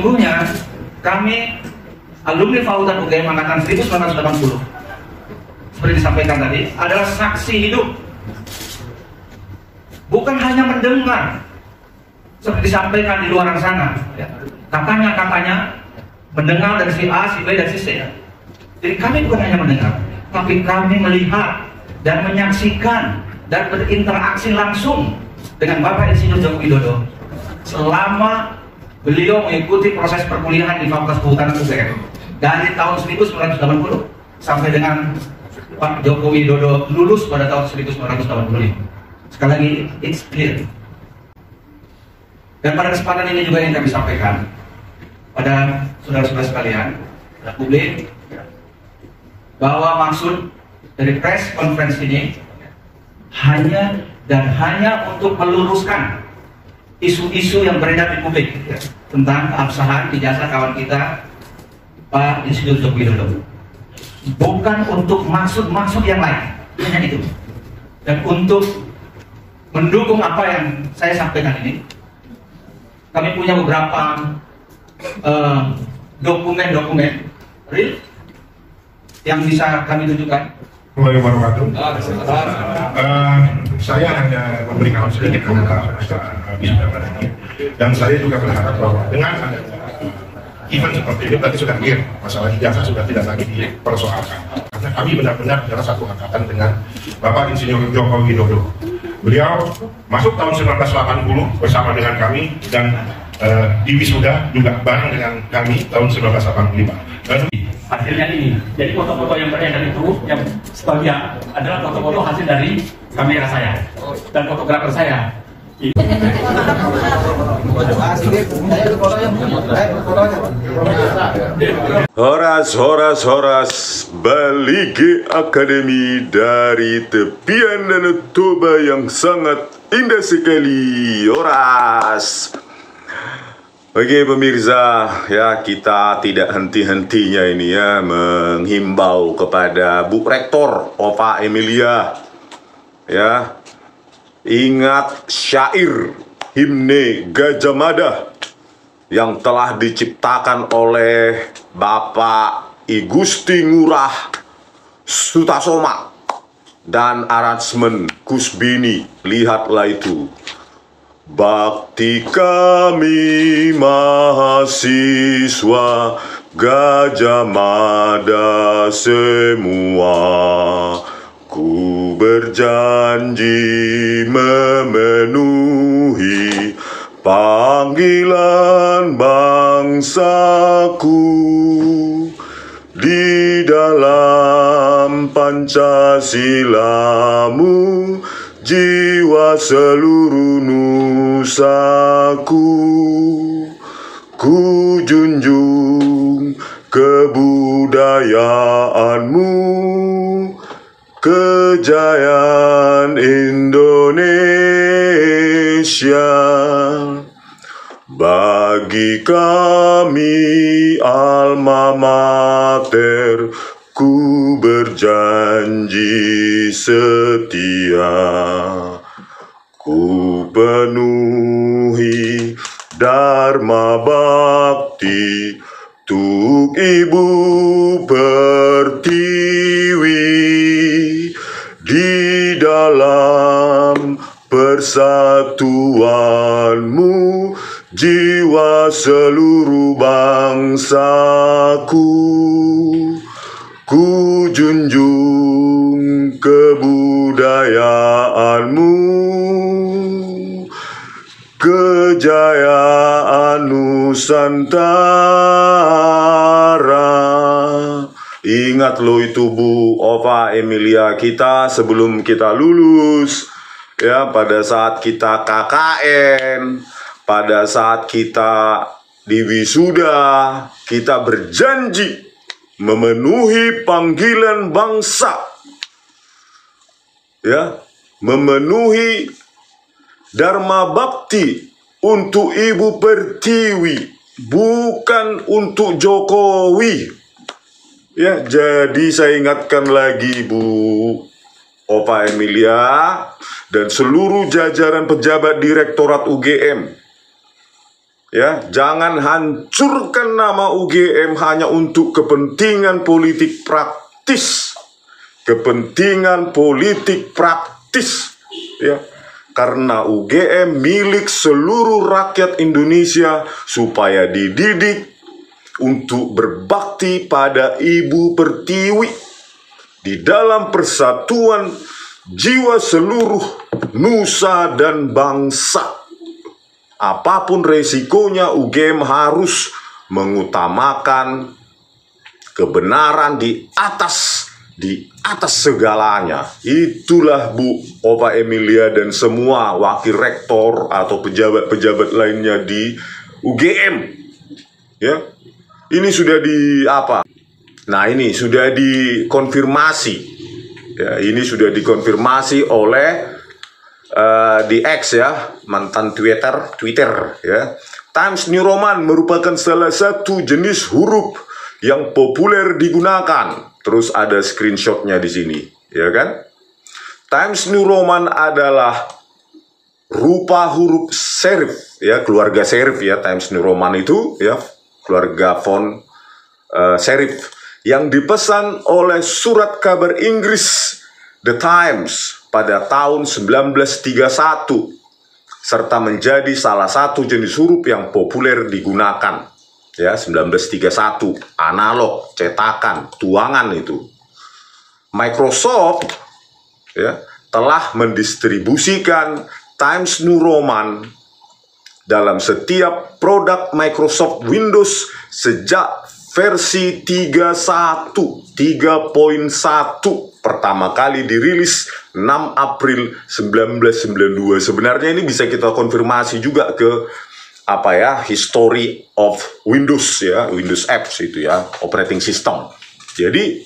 sesungguhnya kami alumni Fakultas UGM angkatan 1980 seperti disampaikan tadi adalah saksi hidup, bukan hanya mendengar seperti disampaikan di luar sana ya. Katanya mendengar dari si A, si B, dan si C ya. Jadi kami bukan hanya mendengar, tapi kami melihat dan menyaksikan dan berinteraksi langsung dengan Bapak Insinyur Joko Widodo selama beliau mengikuti proses perkuliahan di Fakultas Kehutanan UGM dari tahun 1980 sampai dengan Pak Joko Widodo lulus pada tahun 1985. Sekali lagi, it's clear. Dan pada kesempatan ini juga yang kami sampaikan pada saudara-saudara sekalian, publik, bahwa maksud dari press conference ini hanya untuk meluruskan isu-isu yang beredar di publik ya, tentang keabsahan ijazah kawan kita Pak Insinyur Joko Widodo, bukan untuk maksud yang lain, hanya itu. Dan untuk mendukung apa yang saya sampaikan ini, kami punya beberapa dokumen real yang bisa kami tunjukkan. Warahmatullahi wabarakatuh. Saya hanya memberikan sedikit komentar dan saya juga berharap bahwa dengan adanya event seperti ini berarti sudah clear, masalah ijazah sudah tidak lagi dipersoalkan, karena kami benar-benar adalah satu angkatan dengan Bapak Insinyur Joko Widodo. Beliau masuk tahun 1980 bersama dengan kami dan di wisuda juga bareng dengan kami tahun 1985. Dan hasilnya ini, jadi foto-foto yang beredar itu yang sebagian adalah foto-foto hasil dari kamera saya dan fotografer saya. Horas Balige Akademi dari tepian Danau Toba yang sangat indah sekali. Horas. Oke pemirsa, ya kita tidak henti-hentinya ini ya menghimbau kepada Bu Rektor Ova Emilia ya, ingat syair himne Gajah Mada yang telah diciptakan oleh Bapak I Gusti Ngurah Sutasoma dan aransemen Kusbini. Lihatlah itu. Bakti kami mahasiswa Gajah Mada semua, ku berjanji memenuhi panggilan bangsaku di dalam Pancasilamu, jiwa seluruh nusaku, ku junjung kebudayaanmu, kejayaan Indonesia. Bagi kami alma mater, ku berjanji setia, ku penuhi dharma bakti tuk Ibu Pertiwi di dalam persatuanmu, jiwa seluruh bangsaku, ku junjung kebudayaanmu, kejayaan Nusantara. Ingat lo itu Bu Ova Emilia kita sebelum kita lulus ya, pada saat kita KKN, pada saat kita di wisuda, kita berjanji memenuhi panggilan bangsa ya, memenuhi dharma bakti untuk Ibu Pertiwi, bukan untuk Jokowi ya. Jadi saya ingatkan lagi Bu Ova Emilia dan seluruh jajaran pejabat Direktorat UGM Ya, jangan hancurkan nama UGM hanya untuk kepentingan politik praktis. Kepentingan politik praktis, ya. Karena UGM milik seluruh rakyat Indonesia supaya dididik untuk berbakti pada Ibu Pertiwi di dalam persatuan jiwa seluruh nusa dan bangsa. Apapun resikonya, UGM harus mengutamakan kebenaran di atas segalanya. Itulah Bu Ova Emilia dan semua wakil rektor atau pejabat-pejabat lainnya di UGM. Ya, ini sudah Nah, ini sudah dikonfirmasi. Ya, ini sudah dikonfirmasi oleh di X, ya, mantan Twitter, ya. Times New Roman merupakan salah satu jenis huruf yang populer digunakan. Terus ada screenshotnya di sini, ya kan? Times New Roman adalah rupa huruf serif, ya, keluarga serif, ya. Times New Roman itu, ya, keluarga font serif yang dipesan oleh surat kabar Inggris The Times pada tahun 1931 serta menjadi salah satu jenis huruf yang populer digunakan. Ya, 1931, analog, cetakan, tuangan itu. Microsoft, ya, telah mendistribusikan Times New Roman dalam setiap produk Microsoft Windows sejak versi 3.1 pertama kali dirilis 6 April 1992. Sebenarnya ini bisa kita konfirmasi juga ke history of Windows, ya, Windows apps itu, ya, operating system. Jadi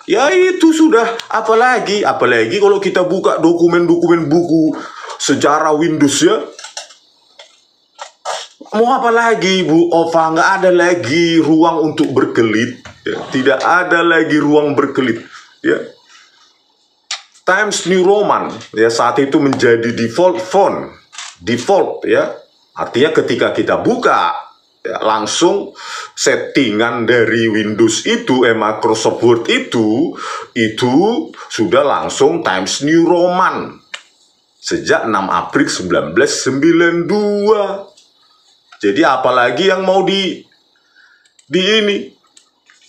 ya itu sudah, apalagi kalau kita buka dokumen-dokumen buku sejarah Windows, ya. Mau apa lagi Bu Ova? Nggak ada lagi ruang untuk berkelit, ya. Tidak ada lagi ruang berkelit, ya. Times New Roman, ya, saat itu menjadi default font, ya. Artinya ketika kita buka, ya, langsung settingan dari Windows itu, Microsoft Word itu sudah langsung Times New Roman sejak 6 April 1992. Jadi apalagi yang mau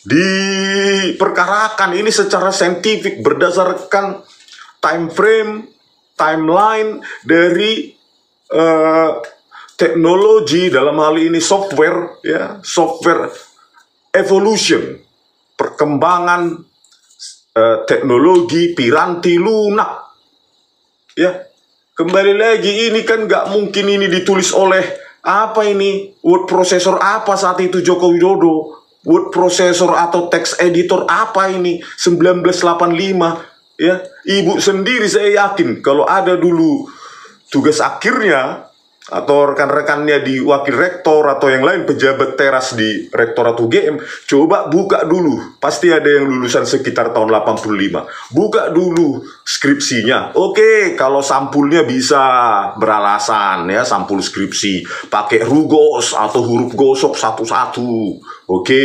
diperkarakan ini secara saintifik berdasarkan time frame, timeline dari teknologi, dalam hal ini software, ya, software evolution, perkembangan teknologi piranti lunak, ya. Kembali lagi, ini kan nggak mungkin ini ditulis oleh word processor apa saat itu Joko Widodo, word processor atau text editor apa ini 1985, ya. Ibu sendiri saya yakin kalau ada dulu tugas akhirnya atau rekan-rekannya di wakil rektor atau yang lain pejabat teras di rektorat UGM, coba buka dulu, pasti ada yang lulusan sekitar tahun 85. Buka dulu skripsinya. Oke, kalau sampulnya bisa beralasan, ya, sampul skripsi pakai rugos atau huruf gosok satu-satu. Oke,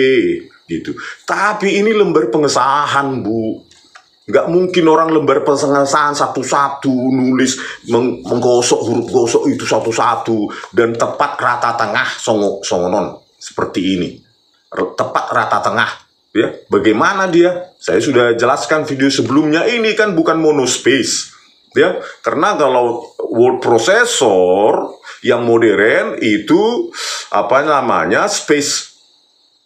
gitu. Tapi ini lembar pengesahan, Bu. Nggak mungkin orang lembar pengesahan satu-satu nulis menggosok huruf gosok itu satu-satu dan tepat rata tengah songonon seperti ini, tepat rata tengah, ya. Bagaimana dia? Saya sudah jelaskan video sebelumnya, ini kan bukan monospace, ya. Karena kalau word processor yang modern itu space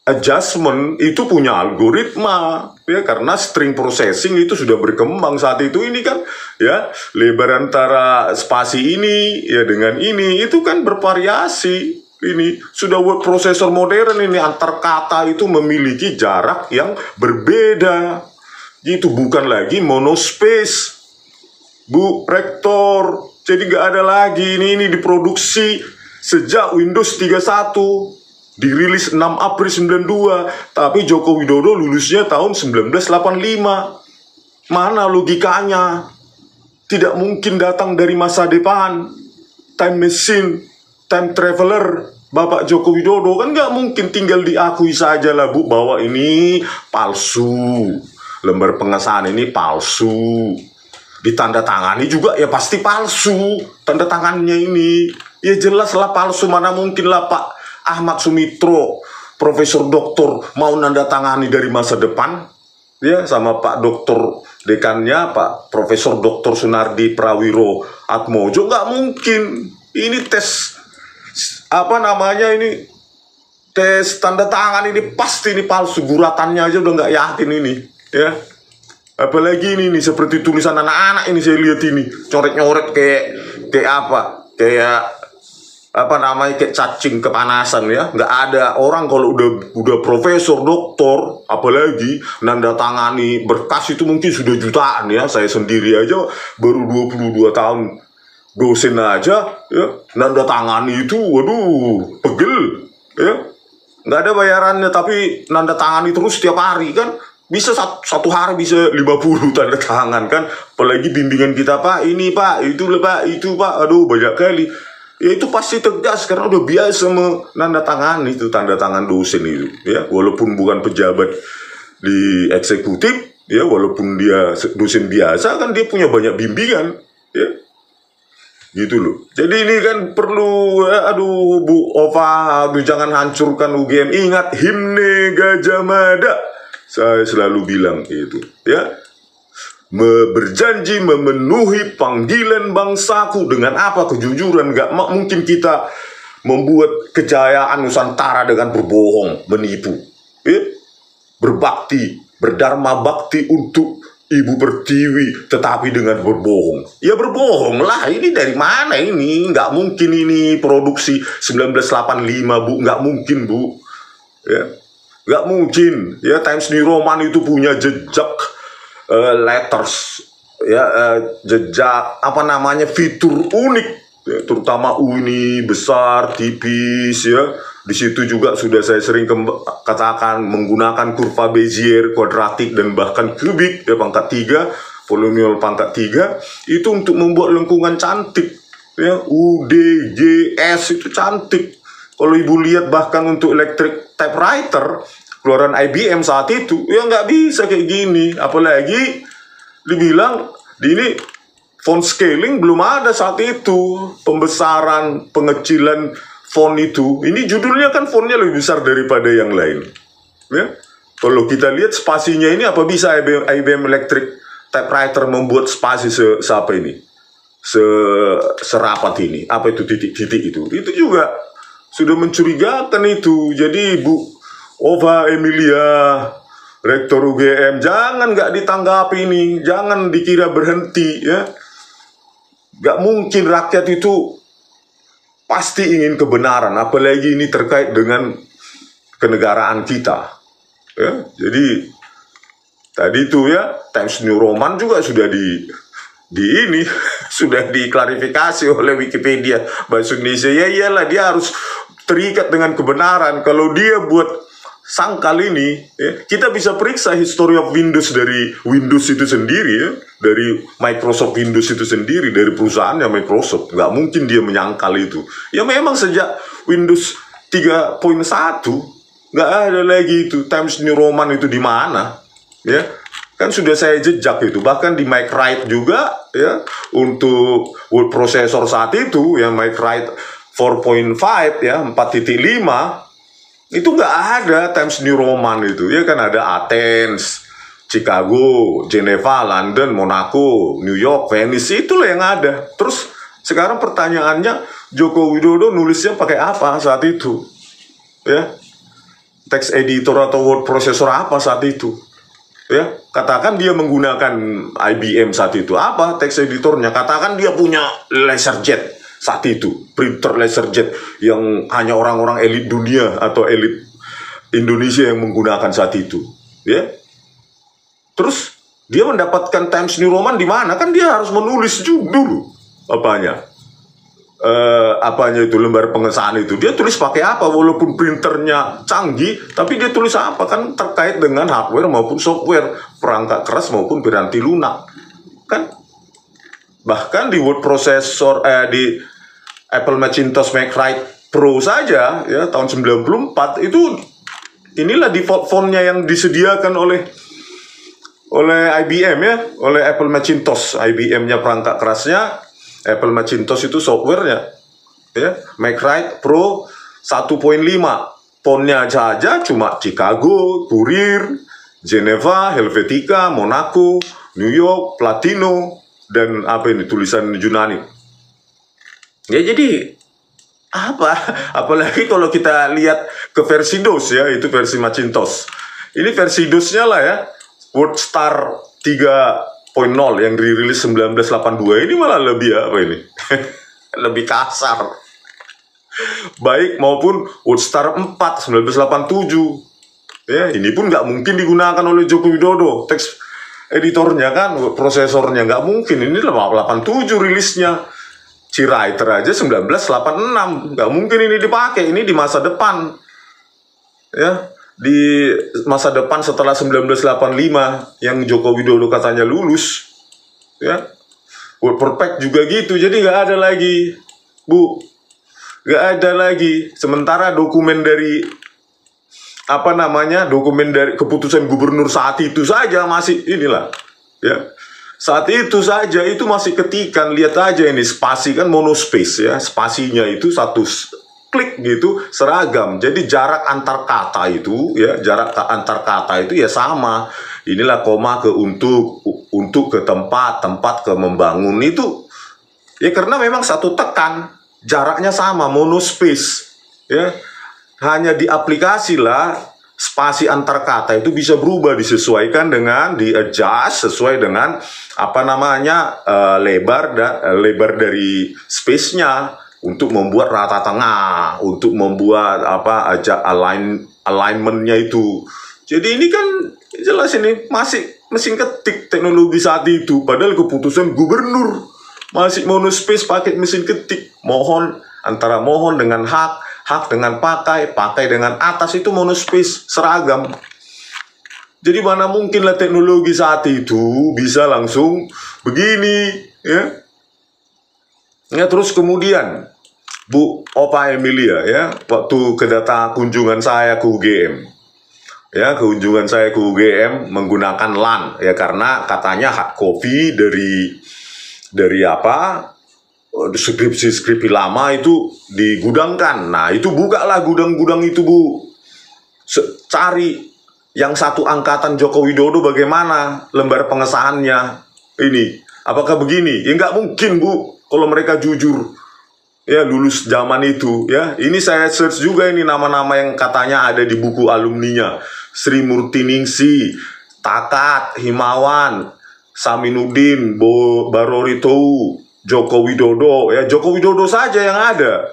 adjustment itu punya algoritma, ya, karena string processing itu sudah berkembang saat itu. Ini kan, ya, lebar antara spasi ini, ya, dengan ini itu kan bervariasi. Ini sudah word processor modern, ini antar kata itu memiliki jarak yang berbeda. Itu bukan lagi monospace, Bu Rektor. Jadi nggak ada lagi ini diproduksi sejak Windows 31. Dirilis 6 April 92, tapi Joko Widodo lulusnya tahun 1985. Mana logikanya? Tidak mungkin datang dari masa depan. Time machine, time traveler, Bapak Joko Widodo, kan nggak mungkin tinggal diakui saja lah Bu bahwa ini palsu, lembar pengesahan ini palsu, ditandatangani juga ya pasti palsu, tanda tangannya ini ya jelas lah palsu. Mana mungkin lah Pak Ahmad Sumitro, Profesor Doktor mau nandatangani dari masa depan ya, sama Pak Doktor dekannya Pak Profesor Doktor Sunardi Prawiro Atmojo. Nggak mungkin. Ini tes apa namanya, ini tes tanda tangan ini pasti ini palsu, guratannya aja udah nggak yakin ini ya. Apalagi ini nih seperti tulisan anak-anak ini, saya lihat ini coret-nyoret kayak apa namanya, kayak cacing kepanasan ya. Nggak ada orang kalau udah profesor doktor apalagi nanda tangani berkas itu mungkin sudah jutaan ya. Saya sendiri aja baru 22 tahun dosen aja ya, nanda tangani itu waduh pegel ya. Nggak ada bayarannya tapi nanda tangani terus setiap hari kan, bisa satu hari bisa 50 tanda tangan kan. Apalagi bimbingan kita, Pak ini Pak itu Pak itu Pak, aduh banyak kali ya. Itu pasti tegas karena udah biasa menanda tangan itu, tanda tangan dosen itu ya. Walaupun bukan pejabat di eksekutif ya, walaupun dia dosen biasa kan, dia punya banyak bimbingan ya, gitu loh. Jadi ini kan perlu aduh Bu Ova, aduh jangan hancurkan UGM. Ingat himne Gajah Mada, saya selalu bilang itu ya, berjanji memenuhi panggilan bangsaku dengan apa? Kejujuran. Gak mungkin kita membuat kejayaan Nusantara dengan berbohong, menipu ya? Berbakti, berdharma bakti untuk Ibu Pertiwi, tetapi dengan berbohong. Ya berbohong lah, ini dari mana ini? Nggak mungkin ini produksi 1985 Bu, nggak mungkin Bu ya. Nggak mungkin ya. Times New Roman itu punya jejak letters ya, jejak apa namanya, fitur unik ya, terutama U ini besar tipis ya. Di situ juga sudah saya sering katakan menggunakan kurva Bezier, kuadratik dan bahkan kubik ya, pangkat 3, polinomial pangkat 3 itu untuk membuat lengkungan cantik ya. U, D, J, S itu cantik. Kalau Ibu lihat bahkan untuk electric typewriter keluaran IBM saat itu ya nggak bisa kayak gini. Apalagi dibilang ini font scaling belum ada saat itu, pembesaran pengecilan font itu. Ini judulnya kan fontnya lebih besar daripada yang lain ya. Kalau kita lihat spasinya ini, apa bisa IBM electric typewriter membuat spasi seapa ini, serapat ini, apa itu titik-titik itu juga sudah mencurigakan itu. Jadi Bu Ova Emilia, Rektor UGM, jangan nggak ditanggapi ini, jangan dikira berhenti ya. Nggak mungkin, rakyat itu pasti ingin kebenaran, apalagi ini terkait dengan kenegaraan kita ya. Jadi tadi itu ya, Times New Roman juga sudah di ini sudah diklarifikasi oleh Wikipedia bahasa Indonesia. Ya iyalah, dia harus terikat dengan kebenaran. Kalau dia buat sangkal ini ya, kita bisa periksa history of Windows dari Windows itu sendiri ya, dari Microsoft Windows itu sendiri, dari perusahaannya Microsoft. Nggak mungkin dia menyangkal itu ya. Memang sejak Windows 3.1 nggak ada lagi itu Times New Roman itu di mana ya. Kan sudah saya jejak itu, bahkan di Mac Write juga ya, untuk word processor saat itu ya, Mac Write 4.5 ya, 4.5 itu nggak ada Times New Roman itu ya kan. Ada Athens, Chicago, Geneva, London, Monaco, New York, Venice, itulah yang ada. Terus sekarang pertanyaannya, Joko Widodo nulisnya pakai apa saat itu ya? Text editor atau word processor apa saat itu ya? Katakan dia menggunakan IBM saat itu, apa text editornya? Katakan dia punya LaserJet saat itu, printer LaserJet yang hanya orang-orang elit dunia atau elit Indonesia yang menggunakan saat itu ya. Terus dia mendapatkan Times New Roman di mana? Kan dia harus menulis dulu apanya itu, lembar pengesahan itu dia tulis pakai apa. Walaupun printernya canggih, tapi dia tulis apa? Kan terkait dengan hardware maupun software, perangkat keras maupun piranti lunak kan. Bahkan di word processor di Apple Macintosh Mac Write Pro saja ya tahun 94 itu inilah default fontnya yang disediakan oleh IBM ya, oleh Apple Macintosh. IBM-nya perangkat kerasnya, Apple Macintosh itu softwarenya ya. MacWrite Pro 1.5. Fontnya saja cuma Chicago, Courier, Geneva, Helvetica, Monaco, New York, Platino, dan apa ini tulisan Yunani. Ya jadi apa? Apalagi kalau kita lihat ke versi DOS ya, itu versi Macintosh. Ini versi DOS-nya lah ya, WordStar 3.0 yang dirilis 1982 ini malah lebih apa ini? Lebih kasar. Baik maupun WordStar 4 1987. Ya, ini pun nggak mungkin digunakan oleh Joko Widodo. Teks editornya kan, prosesornya nggak mungkin. Ini 87 rilisnya. C-Writer aja 1986, nggak mungkin ini dipakai. Ini di masa depan, ya, di masa depan setelah 1985 yang Joko Widodo katanya lulus, ya. WordPerfect juga gitu, jadi nggak ada lagi, Bu, nggak ada lagi. Sementara dokumen dari apa namanya, dokumen dari keputusan gubernur saat itu saja masih inilah, ya. Saat itu saja itu masih ketikan, lihat aja ini spasi kan monospace ya, spasinya itu satu klik gitu seragam. Jadi jarak antar kata itu ya, jarak antar kata itu ya sama. Inilah koma ke untuk ke tempat ke membangun itu ya, karena memang satu tekan, jaraknya sama, monospace ya. Hanya di aplikasi lah spasi antar kata itu bisa berubah, disesuaikan dengan di-adjust sesuai dengan apa namanya lebar dari space-nya untuk membuat rata tengah, untuk membuat apa aja alignment-nya itu. Jadi ini kan jelas ini masih mesin ketik teknologi saat itu, padahal keputusan gubernur masih monospace pakai mesin ketik. Mohon antara mohon dengan hak dengan pakai dengan atas itu monospace seragam. Jadi mana mungkin lah teknologi saat itu bisa langsung begini ya. Ya terus kemudian Bu Opa Emilia ya, waktu kunjungan saya ke UGM. Ya, kunjungan saya ke UGM menggunakan LAN ya, karena katanya hard copy dari apa? Skripsi lama itu digudangkan. Nah itu bukalah gudang-gudang itu Bu, cari yang satu angkatan Joko Widodo bagaimana lembar pengesahannya ini, apakah begini? Ya nggak mungkin Bu, kalau mereka jujur ya lulus zaman itu ya. Ini saya search juga ini nama-nama yang katanya ada di buku alumninya: Sri Murtiningsi, Takat, Himawan, Saminuddin, Baroritou, Joko Widodo ya, Joko Widodo saja yang ada.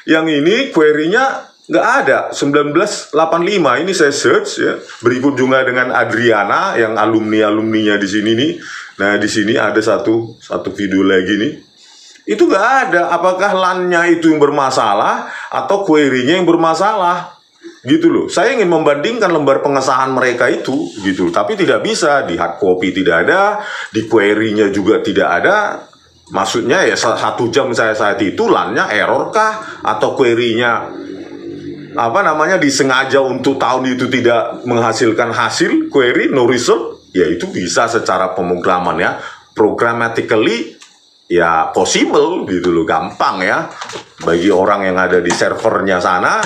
Yang ini query-nya nggak ada. 1985 ini saya search ya. Berikut juga dengan Adriana yang alumninya di sini nih. Nah di sini ada satu video lagi nih. Itu nggak ada. Apakah LAN-nya itu yang bermasalah atau query-nya yang bermasalah? Gitu loh. Saya ingin membandingkan lembar pengesahan mereka itu gitu. Tapi tidak bisa, di hard copy tidak ada, di query-nya juga tidak ada. Maksudnya ya 1 jam saya saat itu LAN-nya error kah? Atau query-nya apa namanya disengaja untuk tahun itu tidak menghasilkan hasil, query no result? Ya itu bisa secara pemrograman ya, programmatically ya possible gitu loh, gampang ya. Bagi orang yang ada di servernya sana,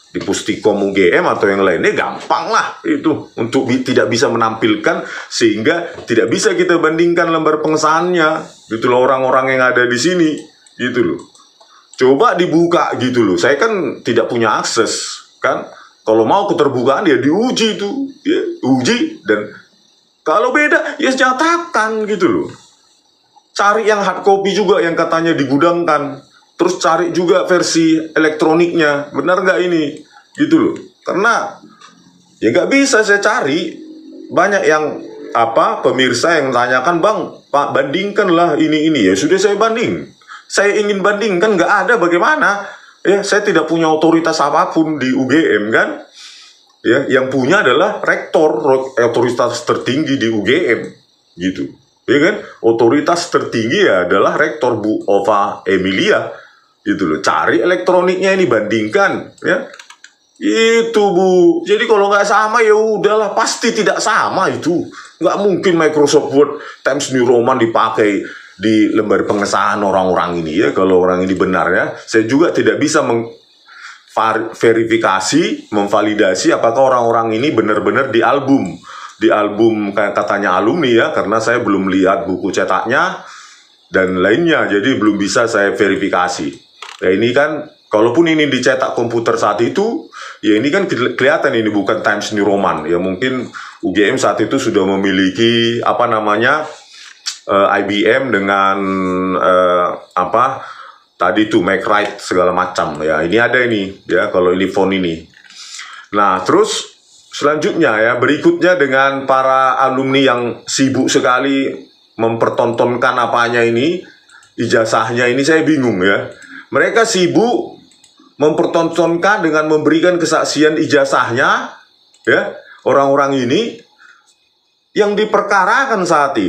di Pustikom UGM atau yang lainnya, gampang lah itu untuk tidak bisa menampilkan, sehingga tidak bisa kita bandingkan lembar pengesahannya gitu loh, orang-orang yang ada di sini gitu loh. Coba dibuka gitu loh, saya kan tidak punya akses kan, kalau mau keterbukaan ya diuji itu ya, uji, dan kalau beda ya nyatakan gitu loh. Cari yang hard copy juga yang katanya digudangkan, terus cari juga versi elektroniknya, benar nggak ini gitu loh. Karena ya nggak bisa saya cari. Banyak yang apa pemirsa yang tanyakan, Bang Pak bandingkanlah ini ya, sudah saya banding. Saya ingin bandingkan, nggak ada, bagaimana ya, saya tidak punya otoritas apapun di UGM kan ya, yang punya adalah rektor, otoritas tertinggi di UGM gitu ya kan. Otoritas tertinggi ya adalah rektor Bu Ova Emilia Gitu loh. Cari elektroniknya ini, bandingkan, ya. Itu Bu. Jadi kalau nggak sama ya udahlah, pasti tidak sama itu. Nggak mungkin Microsoft Word Times New Roman dipakai di lembar pengesahan orang-orang ini ya. Kalau orang ini benar ya, saya juga tidak bisa verifikasi, memvalidasi apakah orang-orang ini benar-benar di album kayak katanya alumni ya, karena saya belum lihat buku cetaknya dan lainnya, jadi belum bisa saya verifikasi. Nah ini kan, kalaupun ini dicetak komputer saat itu, ya ini kan kelihatan ini bukan Times New Roman. Ya mungkin UGM saat itu sudah memiliki apa namanya IBM dengan tadi tuh Mac Write segala macam ya. Ini ada ini ya kalau ini phone ini. Nah terus selanjutnya ya, berikutnya dengan para alumni yang sibuk sekali mempertontonkan apanya ini, ijazahnya ini, saya bingung ya. Mereka sibuk mempertontonkan dengan memberikan kesaksian ijazahnya ya, orang-orang ini yang diperkarakan saat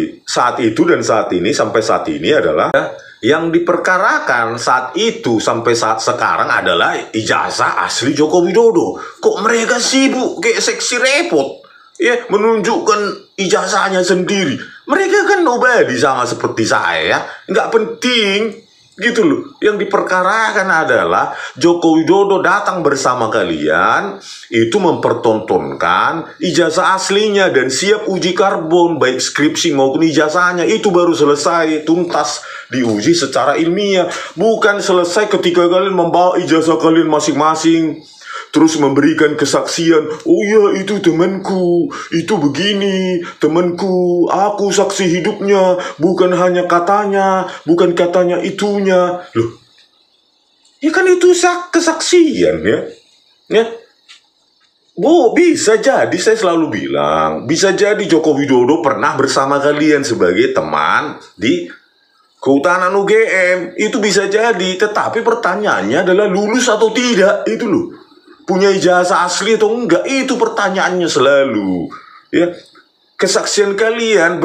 itu dan saat ini sampai saat ini adalah ya, yang diperkarakan saat itu sampai saat sekarang adalah ijazah asli Joko Widodo. Kok mereka sibuk kayak seksi repot ya menunjukkan ijazahnya sendiri? Mereka kan nobody sama seperti saya ya, nggak penting gitu loh. Yang diperkarakan adalah Joko Widodo datang bersama kalian itu mempertontonkan ijazah aslinya dan siap uji karbon, baik skripsi maupun ijazahnya. Itu baru selesai tuntas diuji secara ilmiah, bukan selesai ketika kalian membawa ijazah kalian masing-masing terus memberikan kesaksian. Oh ya itu temanku, itu begini temanku, aku saksi hidupnya, bukan hanya katanya, bukan katanya itunya. Loh, ya kan itu kesaksian ya. Bu, bisa jadi, saya selalu bilang, bisa jadi Joko Widodo pernah bersama kalian sebagai teman di kehutanan UGM. Itu bisa jadi, tetapi pertanyaannya adalah lulus atau tidak, itu loh. Punya ijazah asli atau enggak, itu pertanyaannya selalu ya. Kesaksian kalian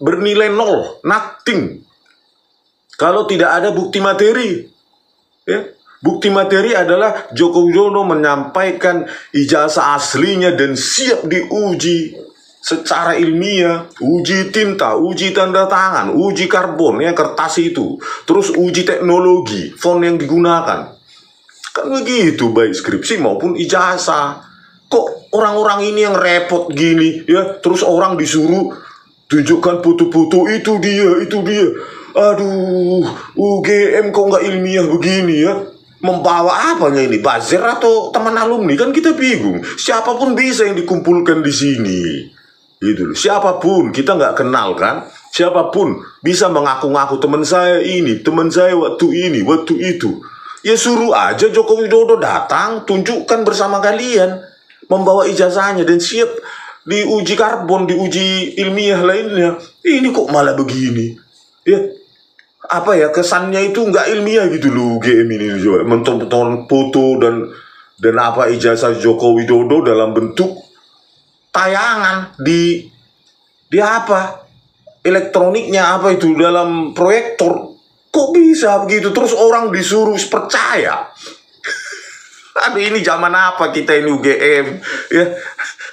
bernilai nol, nothing, kalau tidak ada bukti materi ya. Bukti materi adalah Joko Widodo menyampaikan ijazah aslinya dan siap diuji secara ilmiah, uji tinta, uji tanda tangan, uji karbon ya, kertas itu, terus uji teknologi font yang digunakan. Kan begitu, baik skripsi maupun ijazah. Kok orang-orang ini yang repot gini ya, terus orang disuruh tunjukkan foto-foto, itu dia. Aduh, UGM kok nggak ilmiah begini ya. Membawa apanya ini, buzzer atau teman alumni? Kan kita bingung. Siapapun bisa yang dikumpulkan di sini, gitu loh. Siapapun, kita nggak kenal kan. Siapapun bisa mengaku-ngaku teman saya ini, teman saya waktu ini, waktu itu. Ya suruh aja Joko Widodo datang, tunjukkan bersama kalian, membawa ijazahnya dan siap diuji karbon, diuji ilmiah lainnya. Ini kok malah begini? Ya, apa ya, kesannya itu nggak ilmiah gitu loh UGM ini juga. Menonton foto dan apa ijazah Joko Widodo dalam bentuk tayangan di apa? Elektroniknya apa itu, dalam proyektor. Kok bisa begitu? Terus orang disuruh percaya. Aduh, ini zaman apa kita ini UGM? Ya,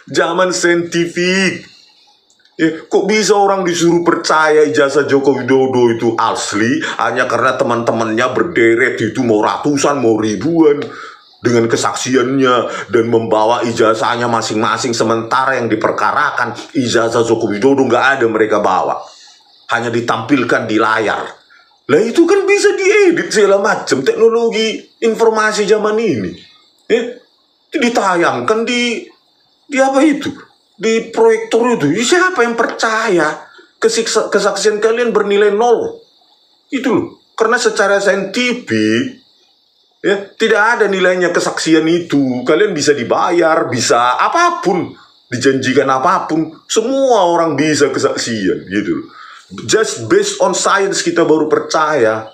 zaman saintifik. Ya, kok bisa orang disuruh percaya ijazah Joko Widodo itu asli hanya karena teman-temannya berderet itu, mau ratusan, mau ribuan, dengan kesaksiannya dan membawa ijazahnya masing-masing, sementara yang diperkarakan ijazah Joko Widodo nggak ada mereka bawa, hanya ditampilkan di layar. Lah itu kan bisa diedit segala macam, teknologi informasi zaman ini. Itu ditayangkan di apa itu? Di proyektor itu. Siapa yang percaya? Kesaksian kalian bernilai nol. Itu loh. Karena secara saintifik ya, tidak ada nilainya kesaksian itu. Kalian bisa dibayar, bisa apapun, dijanjikan apapun, semua orang bisa kesaksian gitu loh. Just based on science kita baru percaya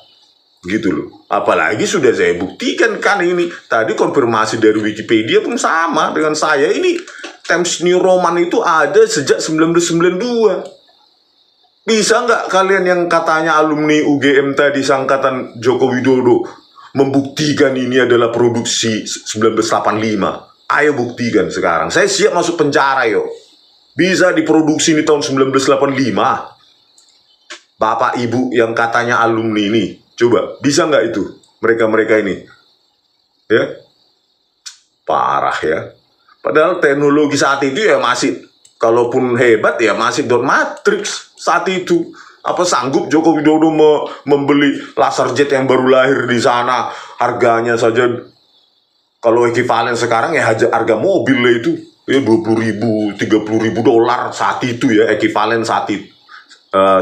gitu loh. Apalagi sudah saya buktikan kan ini. Tadi konfirmasi dari Wikipedia pun sama dengan saya. Ini Times New Roman itu ada sejak 1992. Bisa nggak kalian yang katanya alumni UGM tadi, sangkatan Joko Widodo, membuktikan ini adalah produksi 1985. Ayo buktikan sekarang. Saya siap masuk penjara yo. Bisa diproduksi ini tahun 1985. Bapak ibu yang katanya alumni ini, coba bisa nggak itu mereka-mereka ini? Ya, parah ya. Padahal teknologi saat itu ya masih, kalaupun hebat ya masih dot matrix saat itu. Apa sanggup Joko Widodo membeli laser jet yang baru lahir di sana, harganya saja kalau ekivalen sekarang ya harga mobil lah itu ya 20.000, 30.000 dolar saat itu ya, ekivalen saat itu.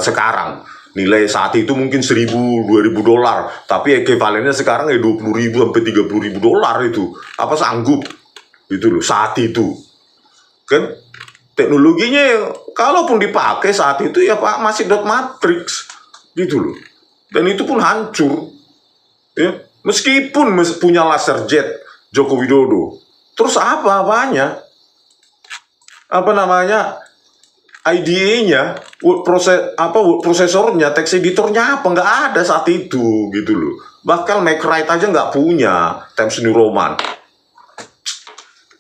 Sekarang nilai saat itu mungkin 1.000, 2.000 dolar, tapi ekivalennya sekarang ya 20.000 sampai 30.000 dolar itu. Apa sanggup itu loh saat itu kan? Teknologinya yang kalaupun dipakai saat itu ya Pak masih dot matrix gitu loh, dan itu pun hancur ya, meskipun punya laser jet Joko Widodo. Terus apanya apa namanya IDE-nya, word prosesornya, text editornya apa, nggak ada saat itu gitu loh. Bahkan MacWrite aja nggak punya, Times New Roman.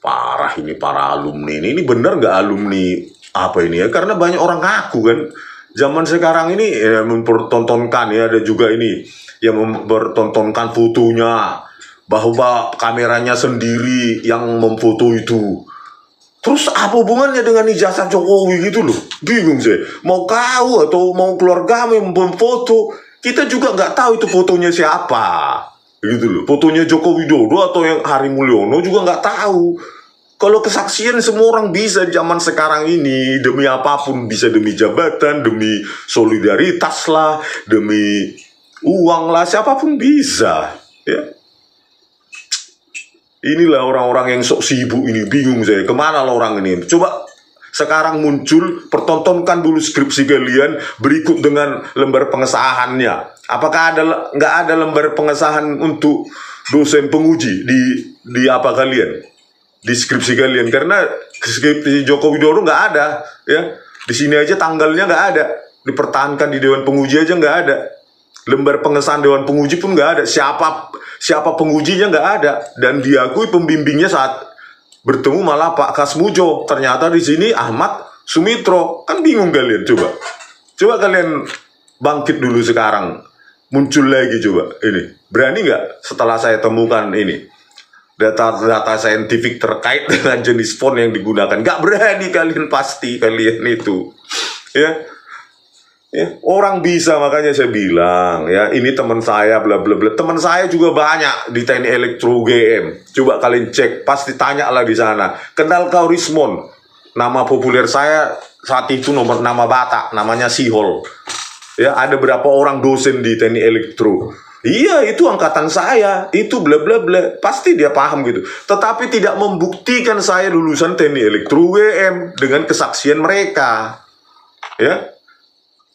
Parah ini para alumni ini bener nggak alumni apa ini ya? Karena banyak orang ngaku kan zaman sekarang ini ya, mempertontonkan ya, ada juga ini yang mempertontonkan fotonya bahwa kameranya sendiri yang memfoto itu. Terus apa hubungannya dengan ijazah Jokowi gitu loh? Bingung saya. Mau kau atau mau keluarga yang memfoto, kita juga nggak tahu itu fotonya siapa. Gitu loh. Fotonya Joko Widodo atau yang Hari Mulyono juga nggak tahu. Kalau kesaksian semua orang bisa zaman sekarang ini, demi apapun, bisa demi jabatan, demi solidaritas lah, demi uang lah, siapapun bisa. Ya. Inilah orang-orang yang sok sibuk ini, bingung saya. Kemana lah orang ini? Coba sekarang muncul, pertontonkan dulu skripsi kalian berikut dengan lembar pengesahannya. Apakah nggak ada lembar pengesahan untuk dosen penguji di apa kalian? Di skripsi kalian? Karena skripsi Joko Widodo nggak ada. Ya, di sini aja tanggalnya nggak ada. Dipertahankan di Dewan Penguji aja nggak ada. Lembar pengesahan Dewan Penguji pun nggak ada. Siapa pengujinya nggak ada, dan diakui pembimbingnya saat bertemu malah Pak Kasmujo. Ternyata di sini Ahmad Sumitro. Kan bingung kalian. Coba kalian bangkit dulu sekarang, muncul lagi coba ini. Berani nggak setelah saya temukan ini data-data saintifik terkait dengan jenis font yang digunakan? Nggak berani kalian, pasti kalian itu ya. Ya, orang bisa, makanya saya bilang ya, ini teman saya bla bla bla. Teman saya juga banyak di Teknik Elektro UGM. Coba kalian cek, pasti tanya lah di sana. Kenal kau Rismon? Nama populer saya saat itu nama Batak, namanya Sihol. Ya, ada berapa orang dosen di Teknik Elektro. Iya, itu angkatan saya, itu bla bla bla. Pasti dia paham gitu. Tetapi tidak membuktikan saya lulusan Teknik Elektro UGM dengan kesaksian mereka. Ya.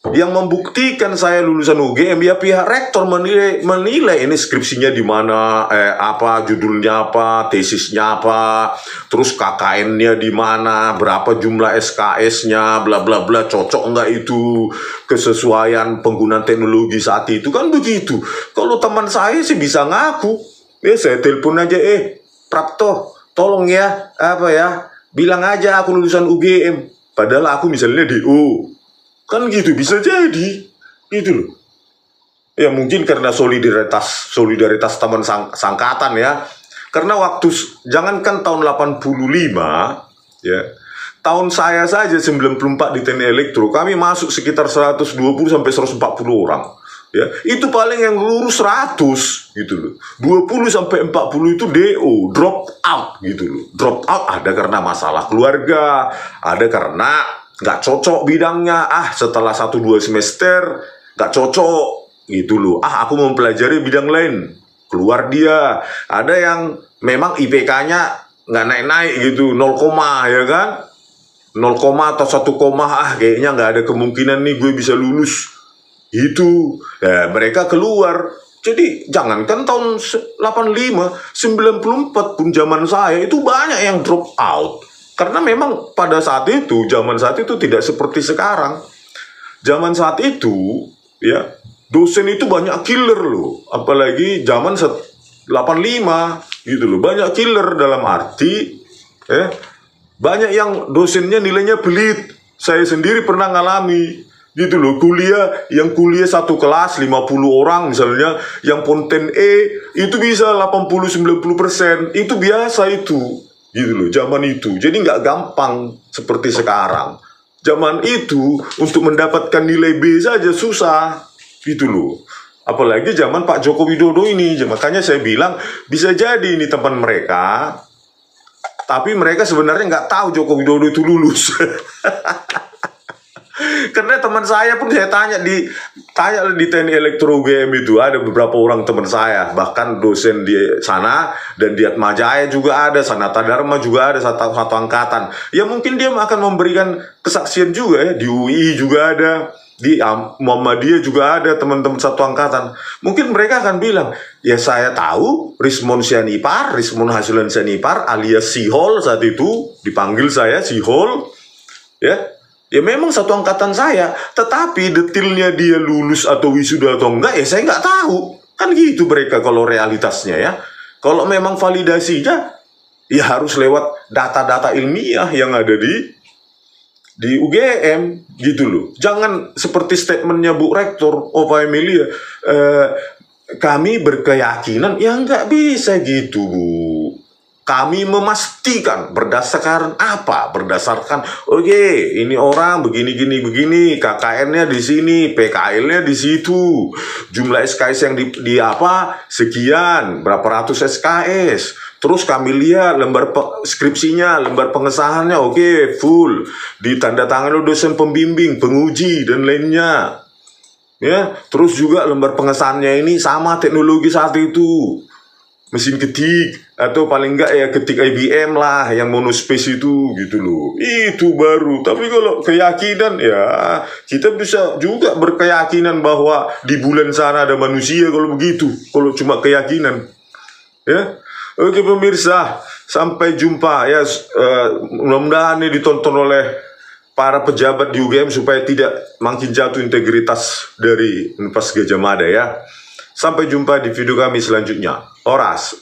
Yang membuktikan saya lulusan UGM ya pihak rektor menilai ini skripsinya di mana, apa judulnya apa, tesisnya apa, terus KKN-nya di mana, berapa jumlah SKS-nya, bla bla bla, cocok nggak itu kesesuaian penggunaan teknologi saat itu, kan begitu. Kalau teman saya sih bisa ngaku, ya saya telepon aja, Prapto, tolong ya, apa ya, bilang aja aku lulusan UGM, padahal aku misalnya DO. Kan gitu, bisa jadi gitu loh. Ya mungkin karena solidaritas teman sangkatan ya. Karena waktu, jangankan tahun 85 ya, tahun saya saja 94 di Teknik Elektro, kami masuk sekitar 120 sampai 140 orang. Ya, itu paling yang lulus 100 gitu loh. 20 sampai 40 itu DO, drop out gitu loh. Drop out ada karena masalah keluarga, ada karena nggak cocok bidangnya, setelah 1-2 semester nggak cocok gitu loh, aku mau mempelajari bidang lain, keluar dia. Ada yang memang IPK-nya nggak naik-naik gitu, 0, ya kan, 0, atau 1, kayaknya nggak ada kemungkinan nih gue bisa lulus itu, ya mereka keluar. Jadi jangankan tahun 85, 94 pun zaman saya itu banyak yang drop out. Karena memang pada saat itu, zaman saat itu tidak seperti sekarang. Zaman saat itu, ya, dosen itu banyak killer loh. Apalagi zaman 85 gitu loh. Banyak killer dalam arti banyak yang dosennya nilainya belit. Saya sendiri pernah ngalami gitu loh, yang kuliah satu kelas 50 orang misalnya, yang ponten E itu bisa 80-90%. Itu biasa itu gitu loh, zaman itu. Jadi nggak gampang seperti sekarang. Zaman itu untuk mendapatkan nilai B saja susah gitu loh. Apalagi zaman Pak Joko Widodo ini. Makanya saya bilang bisa jadi ini teman mereka, tapi mereka sebenarnya nggak tahu Joko Widodo itu lulus. Karena teman saya pun saya tanya di Teknik Elektro UGM itu, ada beberapa orang teman saya, bahkan dosen di sana, dan di Atmajaya juga ada, Sanata Dharma juga ada, satu angkatan. Ya mungkin dia akan memberikan kesaksian juga ya, di UI juga ada, di Muhammadiyah juga ada teman-teman satu angkatan. Mungkin mereka akan bilang, ya saya tahu Rismon Sianipar, Rismon Hasilan Sianipar alias Sihol saat itu, dipanggil saya Sihol, ya memang satu angkatan saya, tetapi detailnya dia lulus atau wisuda atau enggak, ya saya nggak tahu. Kan gitu mereka kalau realitasnya ya. Kalau memang validasinya, ya harus lewat data-data ilmiah yang ada di UGM gitu loh. Jangan seperti statementnya Bu Rektor, Pak Emilia, kami berkeyakinan, ya nggak bisa gitu Bu. Kami memastikan berdasarkan apa? Berdasarkan, ini orang begini, KKN-nya di sini, PKL-nya di situ, jumlah SKS yang di apa sekian, berapa ratus SKS. Terus kami lihat lembar skripsinya, lembar pengesahannya, full, ditandatangani oleh dosen pembimbing, penguji dan lainnya. Ya, terus juga lembar pengesahannya ini sama teknologi saat itu. Mesin ketik, atau paling enggak ya ketik IBM lah, yang monospace itu gitu loh. Itu baru. Tapi kalau keyakinan, ya kita bisa juga berkeyakinan bahwa di bulan sana ada manusia kalau begitu. Kalau cuma keyakinan, ya. Oke pemirsa, sampai jumpa ya. Mudah-mudahan ini ditonton oleh para pejabat di UGM supaya tidak makin jatuh integritas dari Unpas Gadjah Mada ya. Sampai jumpa di video kami selanjutnya. Horas.